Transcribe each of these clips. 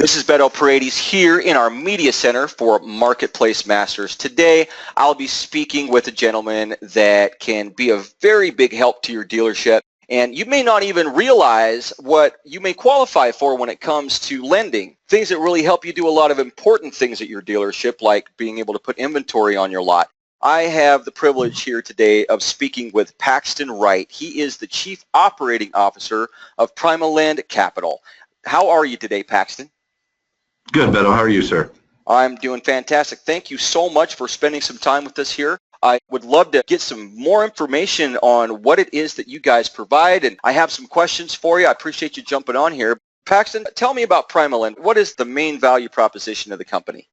This is Beto Paredes here in our media center for Marketplace Masters. Today, I'll be speaking with a gentleman that can be a very big help to your dealership. And you may not even realize what you may qualify for when it comes to lending. Things that really help you do a lot of important things at your dealership, like being able to put inventory on your lot. I have the privilege here today of speaking with Paxton Wright. He is the Chief Operating Officer of PrimaLend Capital. How are you today, Paxton? Good, Beto. How are you, sir? I'm doing fantastic. Thank you so much for spending some time with us here. I would love to get some more information on what it is that you guys provide, and I have some questions for you. I appreciate you jumping on here. Paxton, tell me about PrimaLend. What is the main value proposition of the company?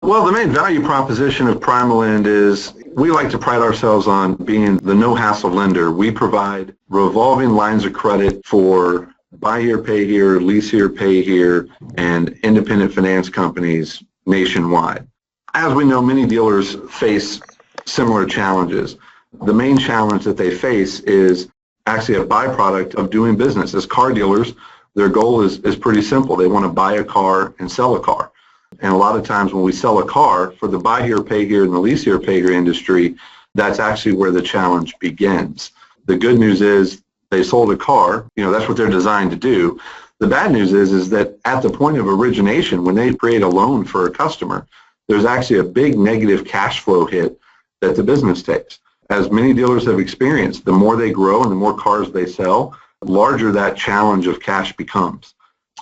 Well, the main value proposition of PrimaLend is we like to pride ourselves on being the no-hassle lender. We provide revolving lines of credit for buy here, pay here, lease here, pay here, and independent finance companies nationwide. As we know, many dealers face similar challenges. The main challenge that they face is actually a byproduct of doing business. As car dealers, their goal is pretty simple. They want to buy a car and sell a car. And a lot of times when we sell a car, for the buy here, pay here, and the lease here, pay here industry, that's actually where the challenge begins. The good news is they sold a car, that's what they're designed to do. The bad news is that at the point of origination, when they create a loan for a customer, there's actually a big negative cash flow hit that the business takes. As many dealers have experienced, the more they grow and the more cars they sell, the larger that challenge of cash becomes.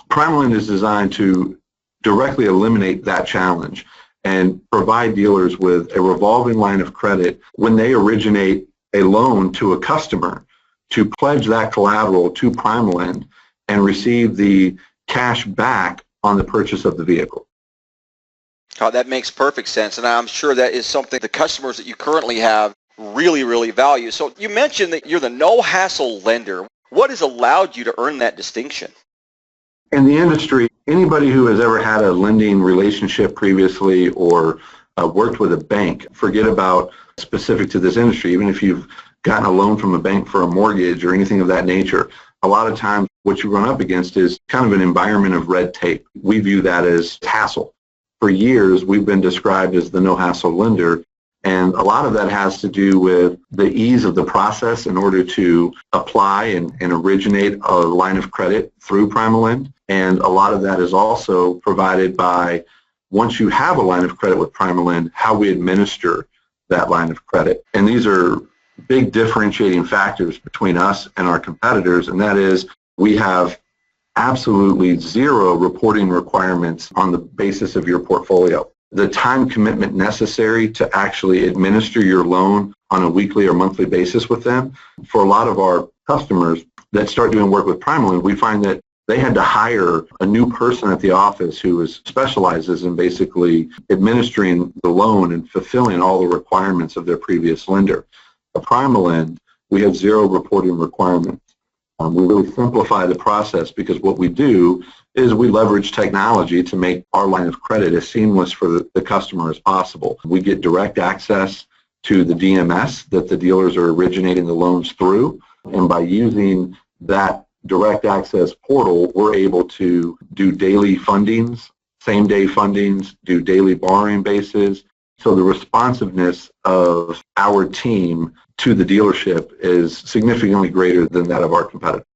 PrimaLend is designed to directly eliminate that challenge and provide dealers with a revolving line of credit when they originate a loan to a customer to pledge that collateral to PrimaLend and receive the cash back on the purchase of the vehicle. Oh, that makes perfect sense, and I'm sure that is something the customers that you currently have really, really value. So you mentioned that you're the no-hassle lender. What has allowed you to earn that distinction? In the industry, anybody who has ever had a lending relationship previously or worked with a bank, forget about specific to this industry, even if you've gotten a loan from a bank for a mortgage or anything of that nature, a lot of times what you run up against is kind of an environment of red tape. We view that as hassle. For years, we've been described as the no-hassle lender, and a lot of that has to do with the ease of the process in order to apply and originate a line of credit through PrimaLend. And a lot of that is also provided by, once you have a line of credit with PrimaLend, how we administer that line of credit. And these are big differentiating factors between us and our competitors, and that is we have absolutely zero reporting requirements on the basis of your portfolio. The time commitment necessary to actually administer your loan on a weekly or monthly basis with them, for a lot of our customers that start doing work with PrimaLend, we find that they had to hire a new person at the office who specializes in basically administering the loan and fulfilling all the requirements of their previous lender. At PrimaLend, we have zero reporting requirements. We really simplify the process because what we do is we leverage technology to make our line of credit as seamless for the customer as possible. We get direct access to the DMS that the dealers are originating the loans through, and by using that direct access portal, we're able to do daily fundings, same-day fundings, do daily borrowing bases. So the responsiveness of our team to the dealership is significantly greater than that of our competitors.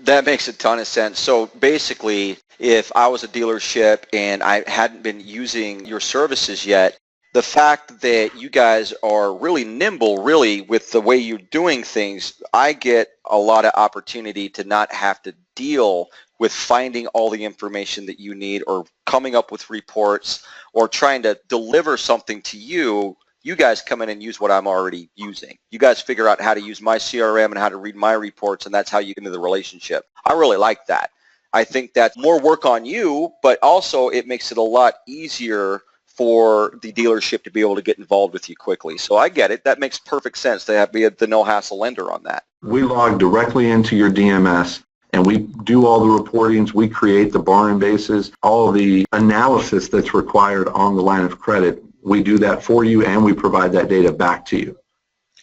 That makes a ton of sense. So basically, if I was a dealership and I hadn't been using your services yet, the fact that you guys are really nimble, really, with the way you're doing things, I get a lot of opportunity to not have to deal with finding all the information that you need or coming up with reports or trying to deliver something to you. You guys come in and use what I'm already using. You guys figure out how to use my CRM and how to read my reports, and that's how you get into the relationship. I really like that. I think that's more work on you, but also it makes it a lot easier for the dealership to be able to get involved with you quickly. So I get it. That makes perfect sense to be the no-hassle lender on that. We log directly into your DMS, and we do all the reportings. We create the borrowing bases, all the analysis that's required on the line of credit. We do that for you, and we provide that data back to you.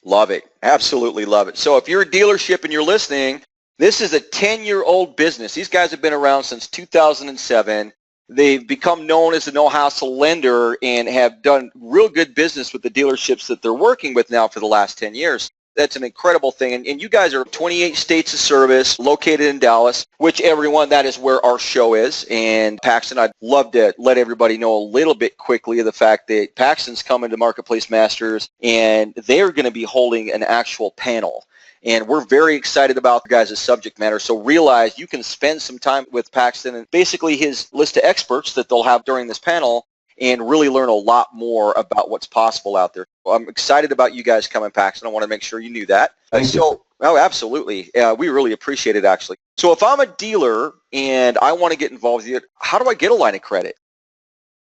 Love it. Absolutely love it. So if you're a dealership and you're listening, this is a 10-year-old business. These guys have been around since 2007. they've become known as a no-hassle lender and have done real good business with the dealerships that they're working with now for the last 10 years. That's an incredible thing. And you guys are 28 states of service, located in Dallas, which everyone, that is where our show is. And Paxton, I'd love to let everybody know a little bit quickly of the fact that Paxton's coming to Marketplace Masters, and they're going to be holding an actual panel. And we're very excited about the guys' subject matter. So realize you can spend some time with Paxton and basically his list of experts that they'll have during this panel and really learn a lot more about what's possible out there. Well, I'm excited about you guys coming, Paxton. I want to make sure you knew that. Thank you. Oh, absolutely. We really appreciate it, actually. So if I'm a dealer and I want to get involved with you, how do I get a line of credit?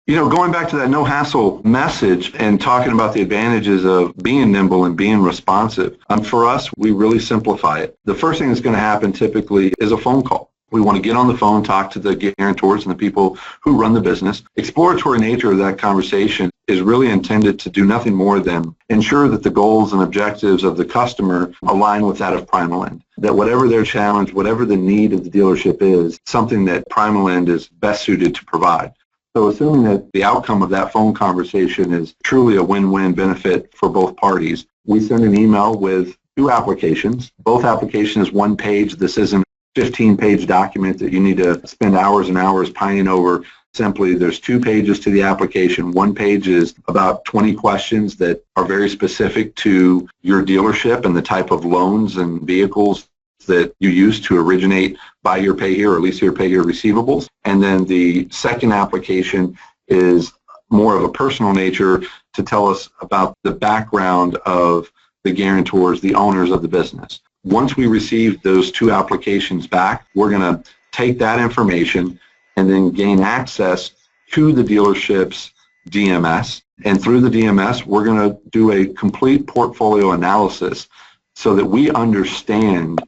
Going back to that no hassle message and talking about the advantages of being nimble and being responsive, for us, we really simplify it. The first thing that's going to happen typically is a phone call. We want to get on the phone, talk to the guarantors and the people who run the business. Exploratory nature of that conversation is really intended to do nothing more than ensure that the goals and objectives of the customer align with that of PrimaLend. That whatever their challenge, whatever the need of the dealership is, something that PrimaLend is best suited to provide. So assuming that the outcome of that phone conversation is truly a win-win benefit for both parties, we send an email with 2 applications. Both applications, 1 page. This isn't 15-page document that you need to spend hours and hours pining over. Simply, there's 2 pages to the application. 1 page is about 20 questions that are very specific to your dealership and the type of loans and vehicles that you use to originate buy here, pay here, or lease here, pay here receivables. And then the second application is more of a personal nature to tell us about the background of the guarantors, the owners of the business. Once we receive those 2 applications back, we're going to take that information and then gain access to the dealership's DMS. And through the DMS, we're going to do a complete portfolio analysis so that we understand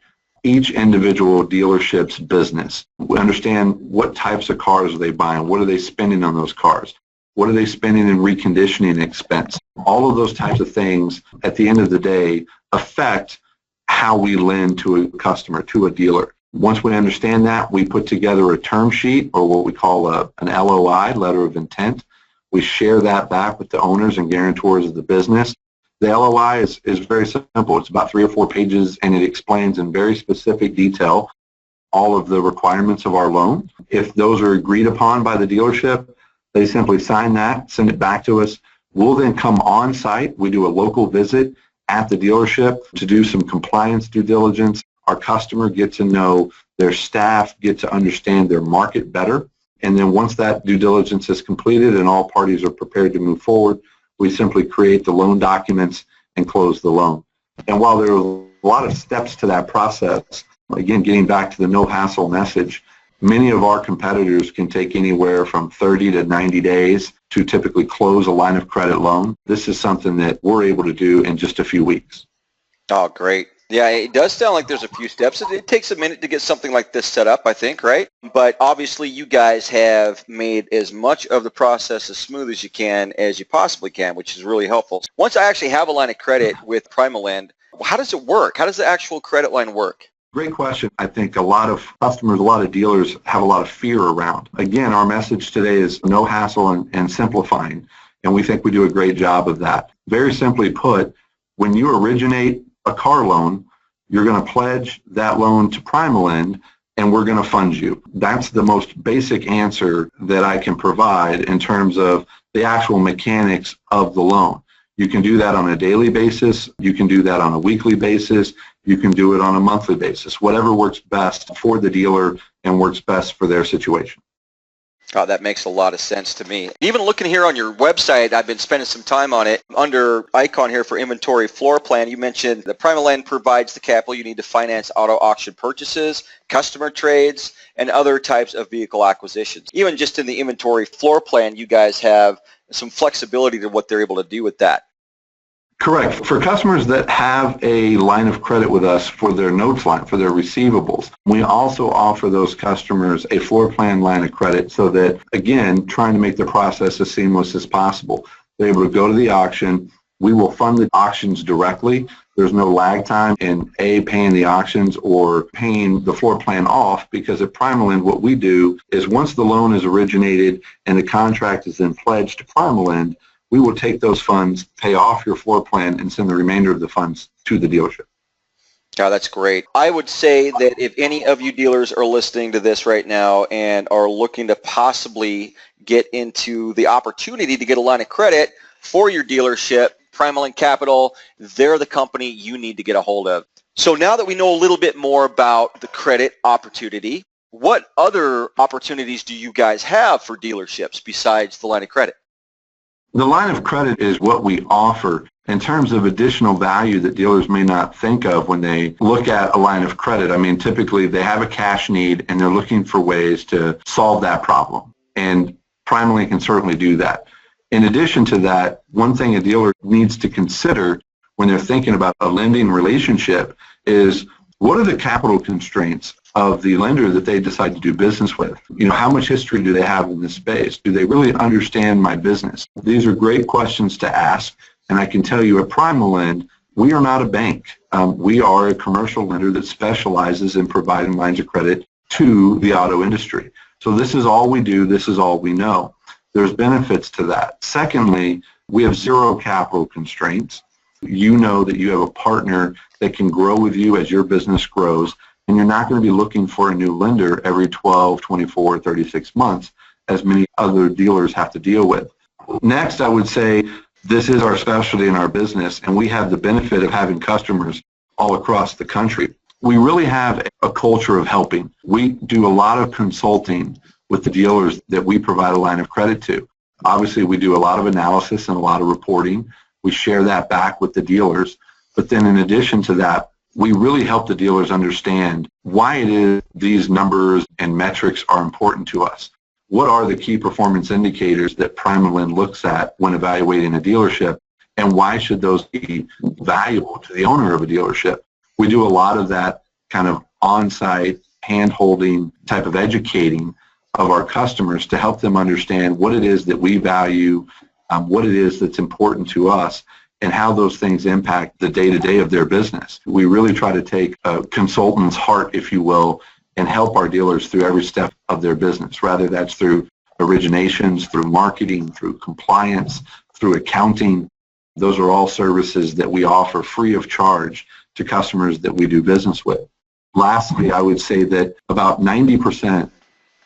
each individual dealership's business. We understand what types of cars are they buying, what are they spending on those cars, what are they spending in reconditioning expense. All of those types of things, at the end of the day, affect how we lend to a customer, to a dealer. Once we understand that, we put together a term sheet, or what we call an LOI, letter of intent. We share that back with the owners and guarantors of the business. The LOI is very simple. It's about 3 or 4 pages, and it explains in very specific detail all of the requirements of our loan. If those are agreed upon by the dealership, they simply sign that, send it back to us. We'll then come on site. We do a local visit at the dealership to do some compliance due diligence. Our customer gets to know their staff, get to understand their market better. And then once that due diligence is completed and all parties are prepared to move forward, we simply create the loan documents and close the loan. And while there are a lot of steps to that process, again, getting back to the no hassle message, many of our competitors can take anywhere from 30 to 90 days to typically close a line of credit loan. This is something that we're able to do in just a few weeks. Oh, great. Yeah, it does sound like there's a few steps. It takes a minute to get something like this set up, I think, right? But obviously you guys have made as much of the process as smooth as you possibly can, which is really helpful. Once I actually have a line of credit with PrimaLend, how does it work? How does the actual credit line work? Great question. I think a lot of customers, a lot of dealers have a lot of fear around. Again, our message today is no hassle and simplifying, and we think we do a great job of that. Very simply put, when you originate a car loan, you're going to pledge that loan to PrimaLend, and we're going to fund you. That's the most basic answer that I can provide in terms of the actual mechanics of the loan. You can do that on a daily basis. You can do that on a weekly basis. You can do it on a monthly basis, whatever works best for the dealer and works best for their situation. Oh, that makes a lot of sense to me. Even looking here on your website, I've been spending some time on it. Under icon here for inventory floor plan, you mentioned that PrimaLend provides the capital you need to finance auto auction purchases, customer trades, and other types of vehicle acquisitions. Even just in the inventory floor plan, you guys have some flexibility to what they're able to do with that. Correct. For customers that have a line of credit with us for their notes line, for their receivables, we also offer those customers a floor plan line of credit so that, again, trying to make the process as seamless as possible. They're able to go to the auction, We will fund the auctions directly. There's no lag time in paying the auctions or paying the floor plan off, because at PrimaLend what we do is once the loan is originated and the contract is then pledged to PrimaLend, we will take those funds, pay off your floor plan, and send the remainder of the funds to the dealership. Yeah, that's great. I would say that if any of you dealers are listening to this right now and are looking to possibly get into the opportunity to get a line of credit for your dealership, PrimaLend Capital, they're the company you need to get a hold of. So now that we know a little bit more about the credit opportunity, what other opportunities do you guys have for dealerships besides the line of credit? The line of credit is what we offer in terms of additional value that dealers may not think of when they look at a line of credit. I mean, typically they have a cash need and they're looking for ways to solve that problem. And PrimaLend can certainly do that. In addition to that, one thing a dealer needs to consider when they're thinking about a lending relationship is, what are the capital constraints of the lender that they decide to do business with? You know, how much history do they have in this space? Do they really understand my business? These are great questions to ask. And I can tell you at PrimaLend, we are not a bank. We are a commercial lender that specializes in providing lines of credit to the auto industry. So this is all we do. This is all we know. There's benefits to that. Secondly, we have zero capital constraints. You know that you have a partner that can grow with you as your business grows, and you're not going to be looking for a new lender every 12, 24, 36 months, as many other dealers have to deal with. Next, I would say this is our specialty in our business, and we have the benefit of having customers all across the country. We really have a culture of helping. We do a lot of consulting with the dealers that we provide a line of credit to. Obviously, we do a lot of analysis and a lot of reporting. We share that back with the dealers. But then in addition to that, we really help the dealers understand why it is these numbers and metrics are important to us. What are the key performance indicators that PrimaLend looks at when evaluating a dealership, and why should those be valuable to the owner of a dealership? We do a lot of that kind of on-site, hand-holding type of educating of our customers to help them understand what it is that we value, what it is that's important to us, and how those things impact the day-to-day of their business. We really try to take a consultant's heart, if you will, and help our dealers through every step of their business, whether that's through originations, through marketing, through compliance, through accounting. Those are all services that we offer free of charge to customers that we do business with. Lastly, I would say that about 90%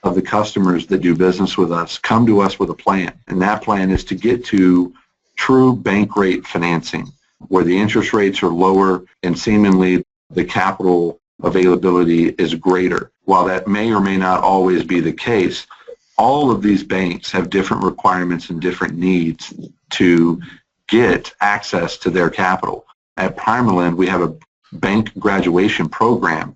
of the customers that do business with us come to us with a plan, and that plan is to get to true bank rate financing, where the interest rates are lower and seemingly the capital availability is greater. While that may or may not always be the case, all of these banks have different requirements and different needs to get access to their capital. At PrimaLend, we have a bank graduation program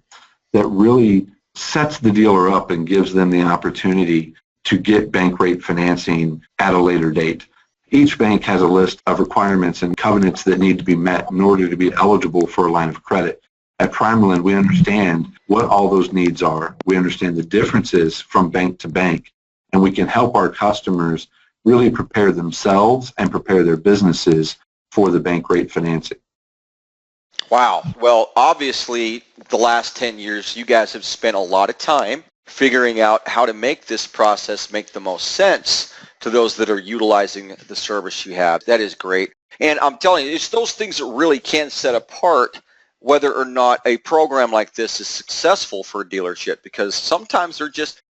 that really sets the dealer up and gives them the opportunity to get bank rate financing at a later date. Each bank has a list of requirements and covenants that need to be met in order to be eligible for a line of credit. At PrimaLend, we understand what all those needs are. We understand the differences from bank to bank, and we can help our customers really prepare themselves and prepare their businesses for the bank rate financing. Wow. Well, obviously, the last 10 years, you guys have spent a lot of time figuring out how to make this process make the most sense to those that are utilizing the service you have. That is great. And I'm telling you, it's those things that really can set apart whether or not a program like this is successful for a dealership, because sometimes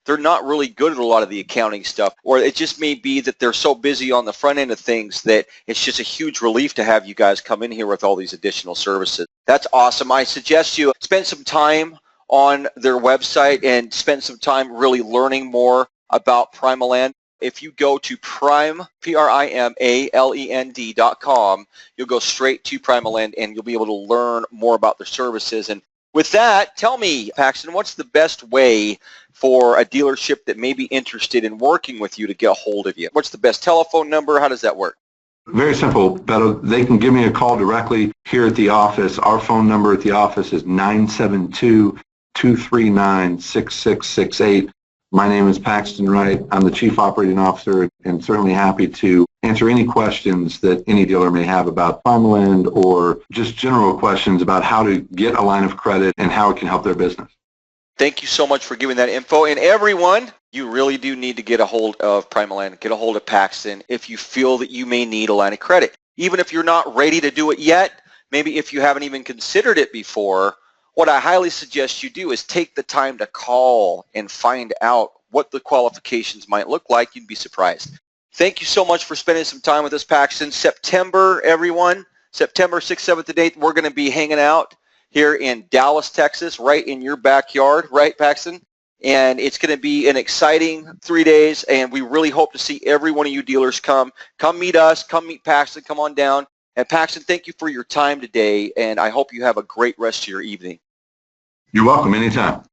they're not really good at a lot of the accounting stuff, or it just may be that they're so busy on the front end of things that it's just a huge relief to have you guys come in here with all these additional services. That's awesome. I suggest you spend some time on their website and spend some time really learning more about PrimaLend. If you go to PrimaLend.com, you'll go straight to PrimaLend and you'll be able to learn more about their services. And with that, tell me, Paxton, what's the best way for a dealership that may be interested in working with you to get a hold of you? What's the best telephone number? How does that work? Very simple, Beto. They can give me a call directly here at the office. Our phone number at the office is 972-239-6668. My name is Paxton Wright. I'm the Chief Operating Officer and certainly happy to answer any questions that any dealer may have about PrimaLend or just general questions about how to get a line of credit and how it can help their business. Thank you so much for giving that info. And everyone, you really do need to get a hold of PrimaLend, get a hold of Paxton if you feel that you may need a line of credit. Even if you're not ready to do it yet, maybe if you haven't even considered it before, what I highly suggest you do is take the time to call and find out what the qualifications might look like. You'd be surprised. Thank you so much for spending some time with us, Paxton. September, everyone, September 6th, 7th, and 8th, we're going to be hanging out here in Dallas, Texas, right in your backyard, right, Paxton? And it's going to be an exciting 3 days, and we really hope to see every one of you dealers come. Come meet us. Come meet Paxton. Come on down. And Paxton, thank you for your time today, and I hope you have a great rest of your evening. You're welcome anytime.